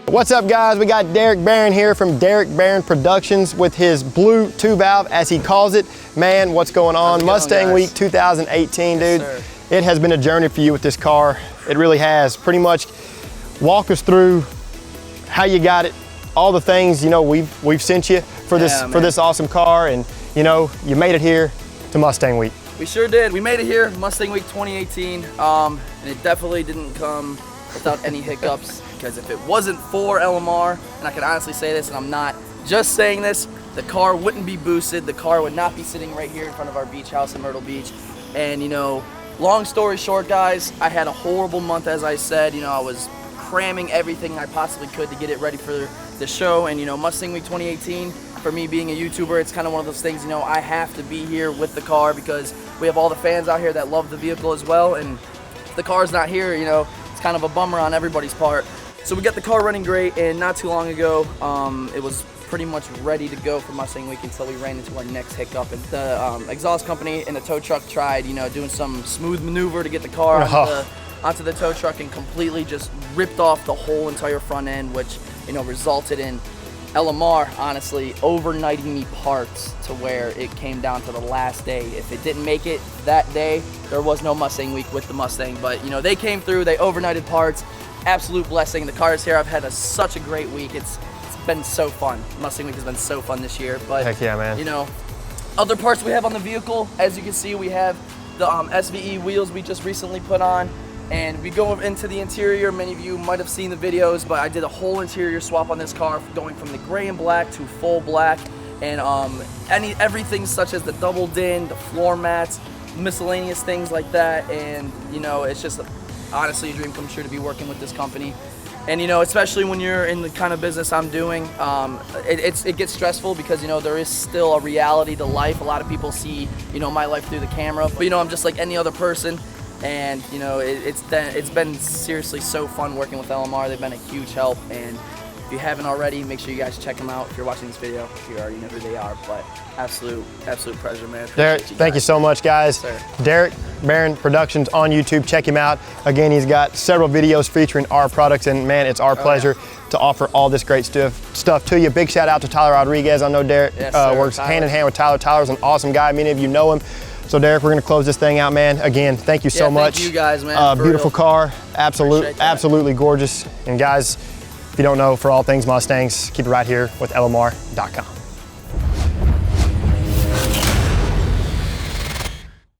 What's up, guys? We got Derek Baran here from Derek Baran Productions with his blue 2-valve, as he calls it. Man, what's going on? Mustang Week 2018, dude. Yes, it has been a journey for you with this car. It really has. Pretty much walk us through how you got it, all the things, you know, we've sent you for this awesome car, and you know, you made it here to Mustang Week. We sure did. We made it here, Mustang Week 2018, and it definitely didn't come without any hiccups, because if it wasn't for LMR, and I can honestly say this, and I'm not just saying this, the car wouldn't be boosted, the car would not be sitting right here in front of our beach house in Myrtle Beach. And you know, long story short, guys, I had a horrible month, as I said. You know, I was cramming everything I possibly could to get it ready for the show. And you know, Mustang Week 2018, for me being a YouTuber, it's kind of one of those things, you know, I have to be here with the car because we have all the fans out here that love the vehicle as well, and if the car's not here, you know, it's kind of a bummer on everybody's part. So we got the car running great, and not too long ago, it was pretty much ready to go for Mustang Week until we ran into our next hiccup. And the exhaust company and the tow truck tried, you know, doing some smooth maneuver to get the car onto the tow truck, and completely just ripped off the whole entire front end, which, you know, resulted in LMR honestly overnighting me parts to where it came down to the last day. If it didn't make it that day, there was no Mustang Week with the Mustang. But you know, they came through, they overnighted parts. Absolute blessing. The car is here. I've had such a great week. It's been so fun. Mustang Week has been so fun this year. But heck yeah, man. You know, other parts we have on the vehicle, as you can see, we have the SVE wheels we just recently put on. And we go into the interior. Many of you might have seen the videos, but I did a whole interior swap on this car, going from the gray and black to full black, and everything such as the double din, the floor mats, miscellaneous things like that. And you know, it's just honestly a dream come true to be working with this company. And you know, especially when you're in the kind of business I'm doing, it gets stressful because, you know, there is still a reality to life. A lot of people see, you know, my life through the camera, but you know, I'm just like any other person. And you know, it's been seriously so fun working with LMR. They've been a huge help, and if you haven't already, make sure you guys check them out. If you're watching this video, you already know who they are. But absolute pleasure, man. Derek, thank you so much, guys. Yes, Derek Baran Productions on YouTube. Check him out. Again, he's got several videos featuring our products, and man, it's our pleasure to offer all this great stuff to you. Big shout out to Tyler Rodriguez. I know Derek works hand in hand with Tyler. Tyler's an awesome guy. Many of you know him. So Derek, we're gonna close this thing out, man. Again, thank you so much. Thank you guys, man. Beautiful car, absolutely gorgeous. And guys, if you don't know, for all things Mustangs, keep it right here with LMR.com.